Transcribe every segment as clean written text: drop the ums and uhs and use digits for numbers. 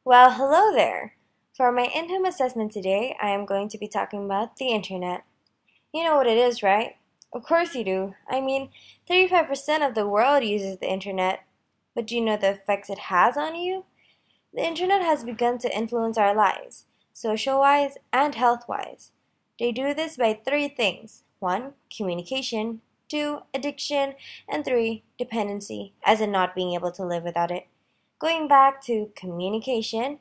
Well, hello there. For my in-home assessment today, I am going to be talking about the internet. You know what it is, right? Of course you do. 35% of the world uses the internet. But do you know the effects it has on you? The internet has begun to influence our lives, social-wise and health-wise. They do this by three things. 1. Communication. 2. Addiction. And 3. Dependency, as in not being able to live without it. Going back to communication,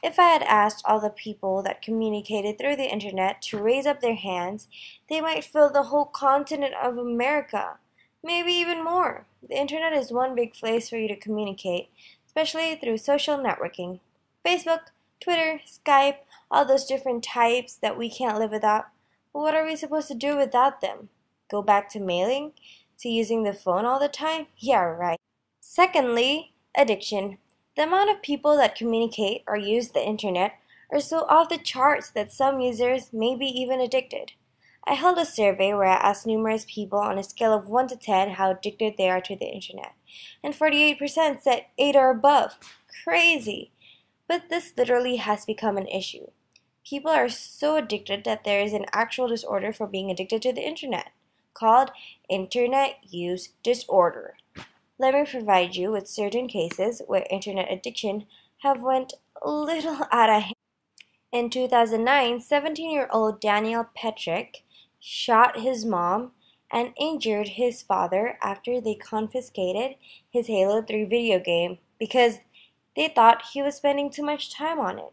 if I had asked all the people that communicated through the internet to raise up their hands, they might fill the whole continent of America, maybe even more. The internet is one big place for you to communicate, especially through social networking. Facebook, Twitter, Skype, all those different types that we can't live without. But what are we supposed to do without them? Go back to mailing? To using the phone all the time? Yeah, right. Secondly, addiction. The amount of people that communicate or use the internet are so off the charts that some users may be even addicted. I held a survey where I asked numerous people on a scale of 1 to 10 how addicted they are to the internet, and 48% said 8 or above. Crazy! But this literally has become an issue. People are so addicted that there is an actual disorder for being addicted to the internet, called Internet Use Disorder. Let me provide you with certain cases where internet addiction have went a little out of hand. In 2009, 17-year-old Daniel Petrick shot his mom and injured his father after they confiscated his Halo 3 video game because they thought he was spending too much time on it.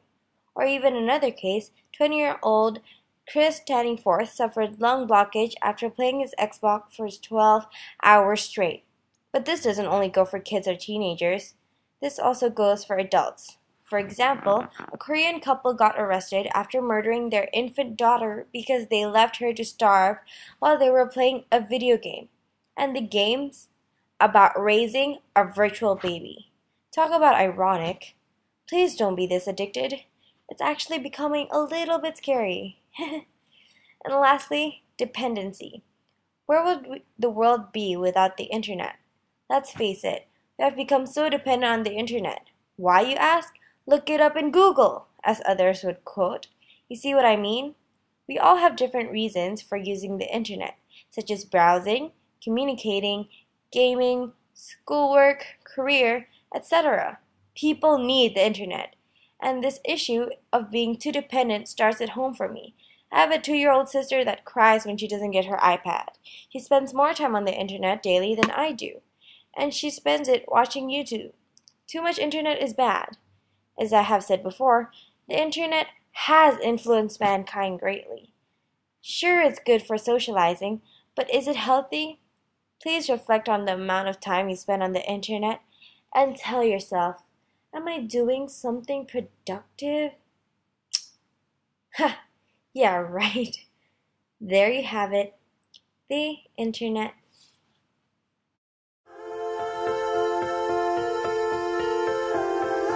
Or even another case, 20-year-old Chris Tannyforth suffered lung blockage after playing his Xbox for 12 hours straight. But this doesn't only go for kids or teenagers. This also goes for adults. For example, a Korean couple got arrested after murdering their infant daughter because they left her to starve while they were playing a video game. And the game's about raising a virtual baby. Talk about ironic. Please don't be this addicted. It's actually becoming a little bit scary. And lastly, dependency. Where would the world be without the internet? Let's face it, we have become so dependent on the internet. Why, you ask? Look it up in Google, as others would quote. You see what I mean? We all have different reasons for using the internet, such as browsing, communicating, gaming, schoolwork, career, etc. People need the internet. And this issue of being too dependent starts at home for me. I have a 2-year-old sister that cries when she doesn't get her iPad. She spends more time on the internet daily than I do, and she spends it watching YouTube. Too much internet is bad. As I have said before, the internet has influenced mankind greatly. Sure, it's good for socializing, but is it healthy? Please reflect on the amount of time you spend on the internet and tell yourself, am I doing something productive? Ha! Yeah, right. There you have it. The internet